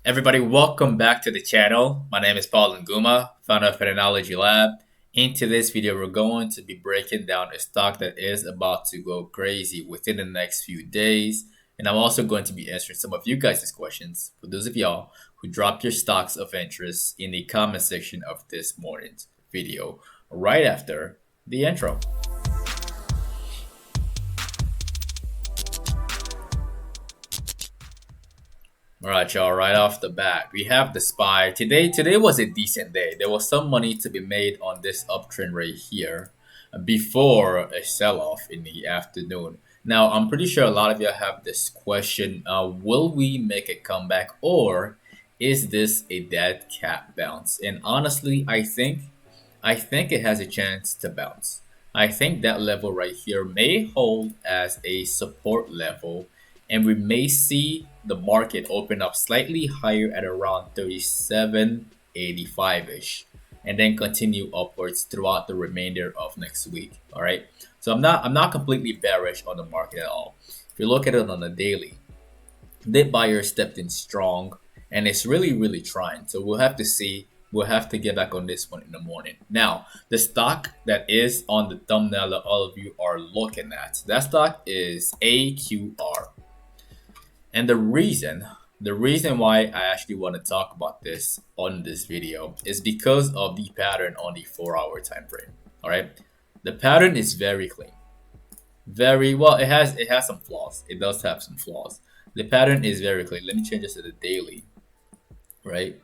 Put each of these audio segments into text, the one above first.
Everybody, welcome back to the channel. My name is Paul Nguma, founder of PATTERNOLOGY LAB. In today's video, we're going to be breaking down a stock that is about to go crazy within the next few days. And I'm also going to be answering some of you guys' questions for those of y'all who dropped your stocks of interest in the comment section of this morning's video right after the intro. All right, y'all, right off the bat, we have the SPY. Today was a decent day. There was some money to be made on this uptrend right here before a sell-off in the afternoon. Now, I'm pretty sure a lot of you have this question, will we make a comeback or is this a dead cat bounce? And honestly, I think it has a chance to bounce. I think that level right here may hold as a support level, and we may see the market open up slightly higher at around 37.85ish and then continue upwards throughout the remainder of next week. All right, so I'm not completely bearish on the market at all. If you look at it on the daily, the buyer stepped in strong and it's really trying, so we'll have to see. We'll have to get back on this one in the morning. Now, the stock that is on the thumbnail that all of you are looking at, that stock is AQR. And the reason why I actually want to talk about this on this video is because of the pattern on the 4-hour time frame. All right, the pattern is very clean, very well. It has some flaws. It does have some flaws. The pattern is very clean. Let me change this to the daily. Right,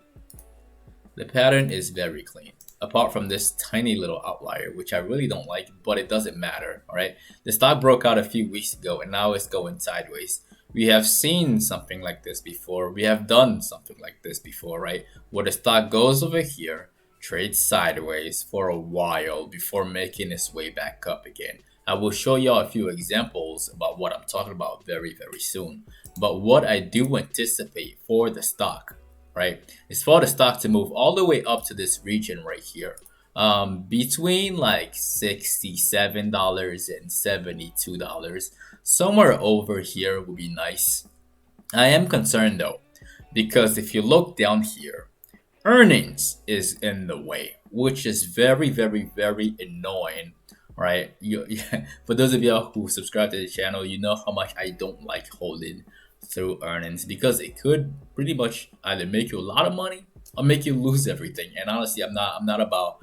the pattern is very clean. Apart from this tiny little outlier, which I really don't like, but it doesn't matter. All right, the stock broke out a few weeks ago, and now it's going sideways. We have seen something like this before. We have done something like this before, right? Where the stock goes over here, trades sideways for a while before making its way back up again. I will show y'all a few examples about what I'm talking about very soon. But what I do anticipate for the stock, right, is for the stock to move all the way up to this region right here. Between like $67 and $72. Somewhere over here would be nice. I am concerned though, because if you look down here, earnings is in the way, which is very annoying, right? For those of y'all who subscribe to the channel, you know how much I don't like holding through earnings, because it could pretty much either make you a lot of money or make you lose everything. And honestly, I'm not about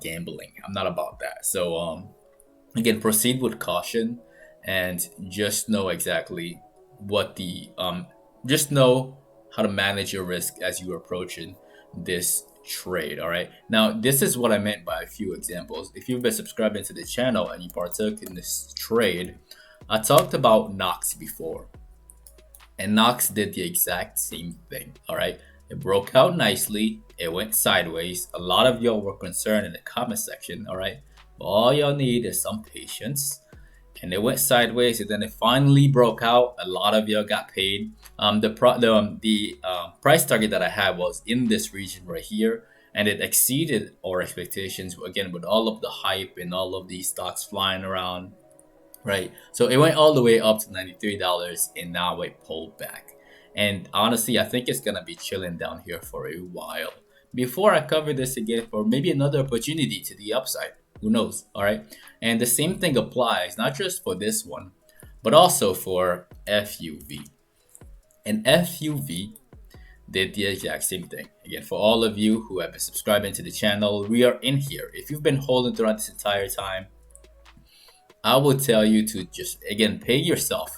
gambling. I'm not about that. So again, proceed with caution and just know exactly what the just know how to manage your risk as you're approaching this trade. All right, now this is what I meant by a few examples. If you've been subscribing to the channel and you partook in this trade, I talked about NNOX before, and NNOX did the exact same thing. All right, it broke out nicely, it went sideways. A lot of y'all were concerned in the comment section. All right, but all y'all need is some patience, and it went sideways, and then it finally broke out. A lot of y'all got paid. The price target that I had was in this region right here, and it exceeded our expectations again with all of the hype and all of these stocks flying around, right? So it went all the way up to $93, and now it pulled back. And honestly, I think it's gonna be chilling down here for a while before I cover this again for maybe another opportunity to the upside. Who knows? All right, and the same thing applies not just for this one, but also for FUV. And FUV did the exact same thing. Again, for all of you who have been subscribing to the channel, we are in here. If you've been holding throughout this entire time, I will tell you to just, again, pay yourself.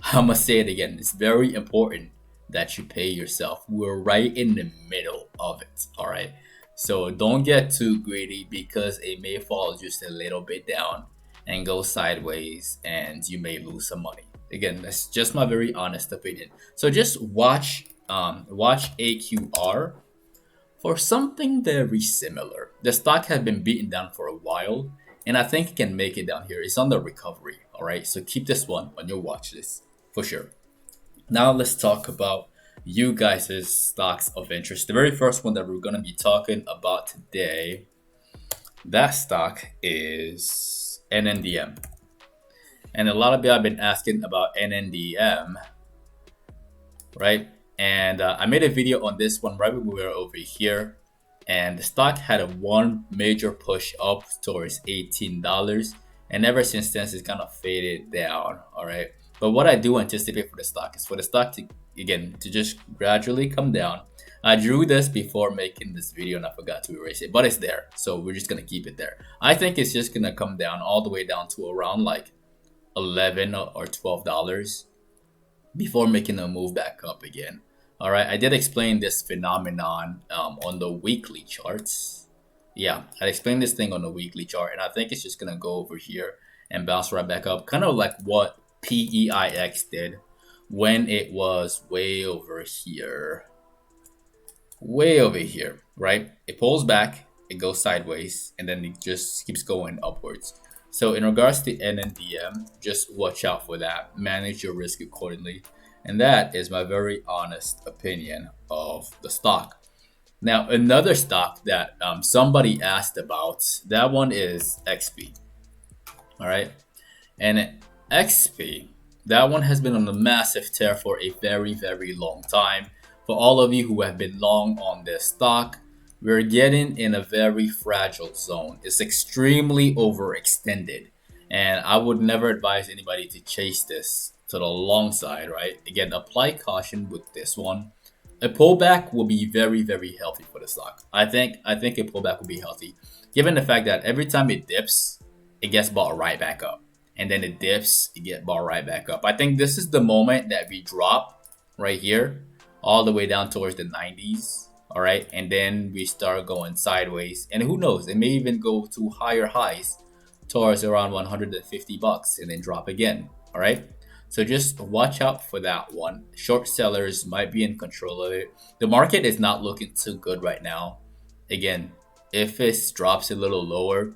I'm gonna say it again. It's very important that you pay yourself. We're right in the middle of it. All right. So don't get too greedy, because it may fall just a little bit down and go sideways and you may lose some money. Again, that's just my very honest opinion. So just watch AQR for something very similar. The stock has been beaten down for a while, and I think it can make it down here. It's on the recovery. All right, so keep this one on your watch list for sure. Now let's talk about you guys' stocks of interest. The very first one that we're going to be talking about today, that stock is NNDM. And a lot of you have been asking about NNDM, right? And I made a video on this one right when we were over here, and the stock had a one major push up towards $18, and ever since then it's kind of faded down. All right, but what I do anticipate for the stock is for the stock to, again, to just gradually come down. I drew this before making this video and I forgot to erase it, but it's there, so we're just gonna keep it there. I think it's just gonna come down all the way down to around like $11 or $12 before making a move back up again. All right, I did explain this phenomenon on the weekly charts. Yeah, I explained this thing on the weekly chart, and I think it's just gonna go over here and bounce right back up, kind of like what PEIX did when it was way over here, right? It pulls back, it goes sideways, and then it just keeps going upwards. So in regards to NNDM, just watch out for that. Manage your risk accordingly. And that is my very honest opinion of the stock. Now, another stock that somebody asked about, that one is EXPI. All right. And EXPI, that one has been on a massive tear for a very, very long time. For all of you who have been long on this stock, we're getting in a very fragile zone. It's extremely overextended, and I would never advise anybody to chase this to the long side, right? Again, apply caution with this one. A pullback will be very, very healthy for the stock. I think a pullback will be healthy, given the fact that every time it dips, it gets bought right back up, and then it dips, it gets bought right back up. I think this is the moment that we drop right here, all the way down towards the 90s. All right, and then we start going sideways, and who knows, it may even go to higher highs towards around $150 and then drop again. All right, so just watch out for that one. Short sellers might be in control of it. The market is not looking too good right now. Again, if it drops a little lower,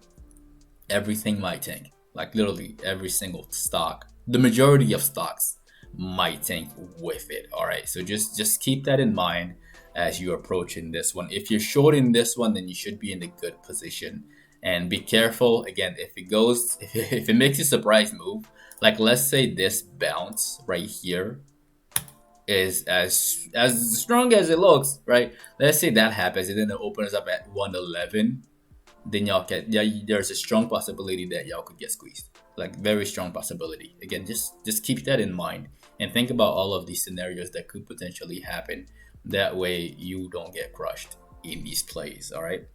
everything might tank. Like literally every single stock, the majority of stocks might tank with it. All right, so just keep that in mind as you're approaching this one. If you're shorting this one, then you should be in a good position. And be careful, again, if it makes a surprise move, like let's say this bounce right here is as strong as it looks, right? Let's say that happens and then it opens up at 111, then there's a strong possibility that y'all could get squeezed. Like very strong possibility. Again, just keep that in mind and think about all of these scenarios that could potentially happen. That way you don't get crushed in these plays. All right,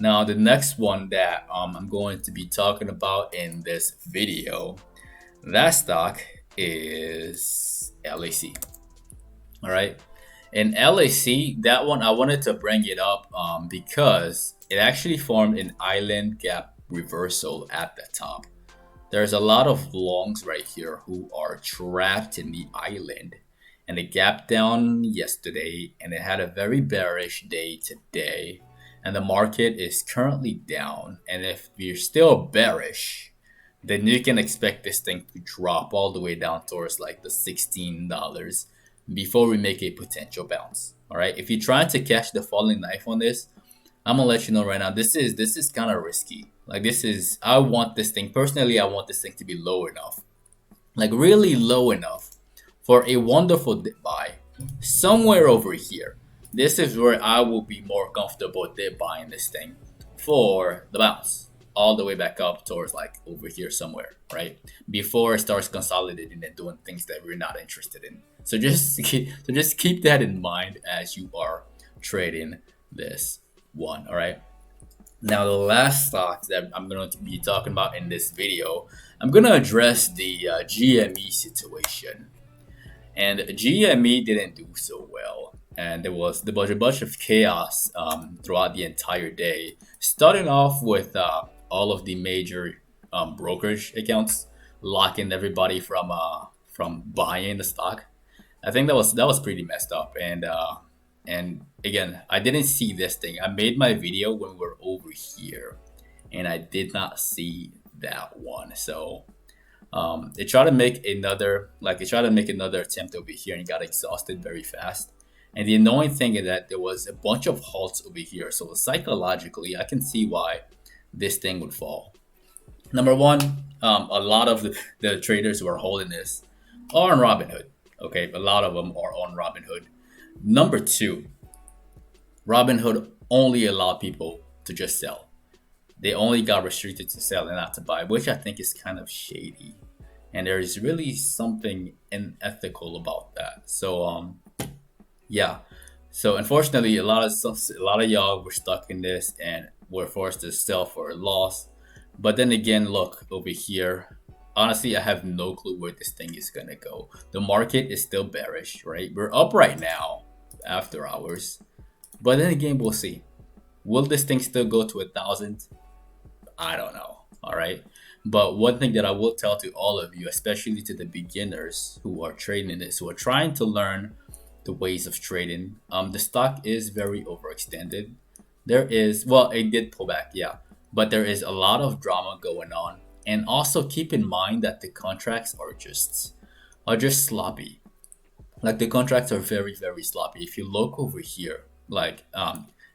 now the next one that I'm going to be talking about in this video, that stock is LAC. All right, and LAC, that one I wanted to bring it up because it actually formed an island gap reversal at the top. There's a lot of longs right here who are trapped in the island. And it gapped down yesterday, and it had a very bearish day today, and the market is currently down. And if you're still bearish, then you can expect this thing to drop all the way down towards like the $16 before we make a potential bounce. All right, if you're trying to catch the falling knife on this, I'm gonna let you know right now, this is kind of risky. Like I want this thing personally, I want this thing to be low enough, like really low enough for a wonderful dip buy somewhere over here. This is where I will be more comfortable dip buying this thing for the bounce all the way back up towards like over here somewhere, right? Before it starts consolidating and doing things that we're not interested in. So just keep that in mind as you are trading this one. All right. Now the last stock that I'm going to be talking about in this video, I'm going to address the GME situation. And GME didn't do so well, and there was a bunch of chaos throughout the entire day, starting off with all of the major brokerage accounts locking everybody from buying the stock. I think that was pretty messed up, and again, I didn't see this thing. I made my video when we were over here, and I did not see that one. So it tried to make another attempt over here and got exhausted very fast. And the annoying thing is that there was a bunch of halts over here. So psychologically, I can see why this thing would fall. Number one, a lot of the traders who are holding this are on Robinhood. Okay, a lot of them are on Robinhood. Number two, Robinhood only allowed people to just sell. They only got restricted to sell and not to buy, which I think is kind of shady. And there is really something unethical about that. So yeah. So unfortunately, a lot of y'all were stuck in this and were forced to sell for a loss. But then again, look over here. Honestly, I have no clue where this thing is gonna go. The market is still bearish, right? We're up right now after hours. But then again, we'll see. Will this thing still go to 1,000? I don't know. All right. But one thing that I will tell to all of you, especially to the beginners who are trading this, who are trying to learn the ways of trading, the stock is very overextended. There is, well, it did pull back, yeah, but there is a lot of drama going on. And also keep in mind that the contracts are just sloppy. Like the contracts are very very sloppy. If you look over here, like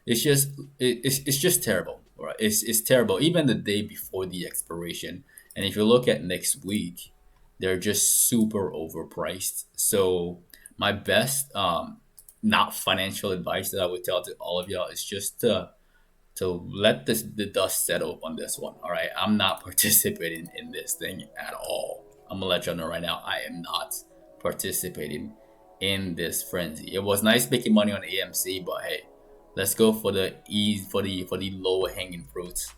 it's just it's just terrible, right? It's terrible even the day before the expiration. And if you look at next week, they're just super overpriced. So my best not financial advice that I would tell to all of y'all is just to let the dust settle on this one. All right, I'm not participating in this thing at all. I'm gonna let y'all know right now. I am not participating in this frenzy. It was nice making money on AMC, but hey, let's go for the ease for the lower hanging fruits,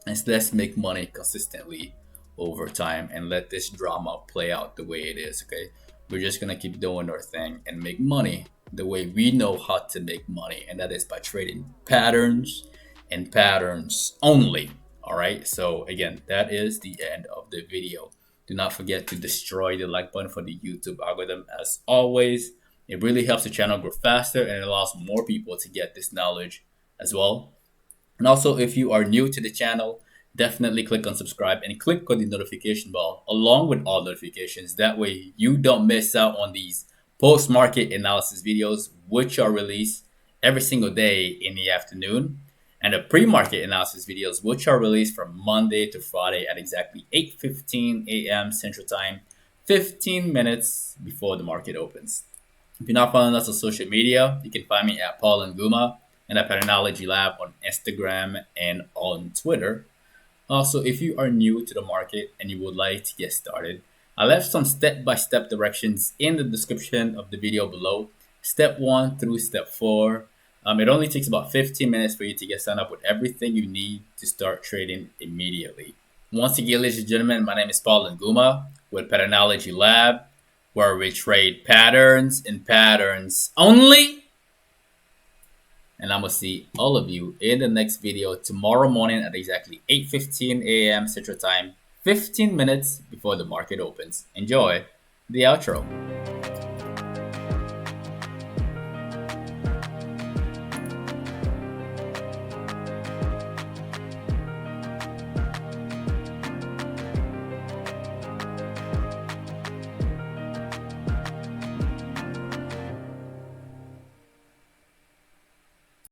and let's make money consistently over time and let this drama play out the way it is. Okay, we're just gonna keep doing our thing and make money the way we know how to make money, and that is by trading patterns and patterns only. All right, so again, that is the end of the video. Do not forget to destroy the like button for the YouTube algorithm as always. It really helps the channel grow faster and it allows more people to get this knowledge as well. And also, if you are new to the channel, definitely click on subscribe and click on the notification bell along with all notifications. That way you don't miss out on these post-market analysis videos, which are released every single day in the afternoon, and the pre-market analysis videos, which are released from Monday to Friday at exactly 8:15 a.m. Central Time, 15 minutes before the market opens. If you're not following us on social media, you can find me at Paul and Guma and at Patternology Lab on Instagram and on Twitter. Also, if you are new to the market and you would like to get started, I left some step-by-step directions in the description of the video below. Step 1 through step 4. It only takes about 15 minutes for you to get signed up with everything you need to start trading immediately. Once again, ladies and gentlemen, my name is Paul Nguma with Patternology Lab, where we trade patterns and patterns only. And I'm going to see all of you in the next video tomorrow morning at exactly 8:15 a.m. Central Time, 15 minutes before the market opens. Enjoy the outro.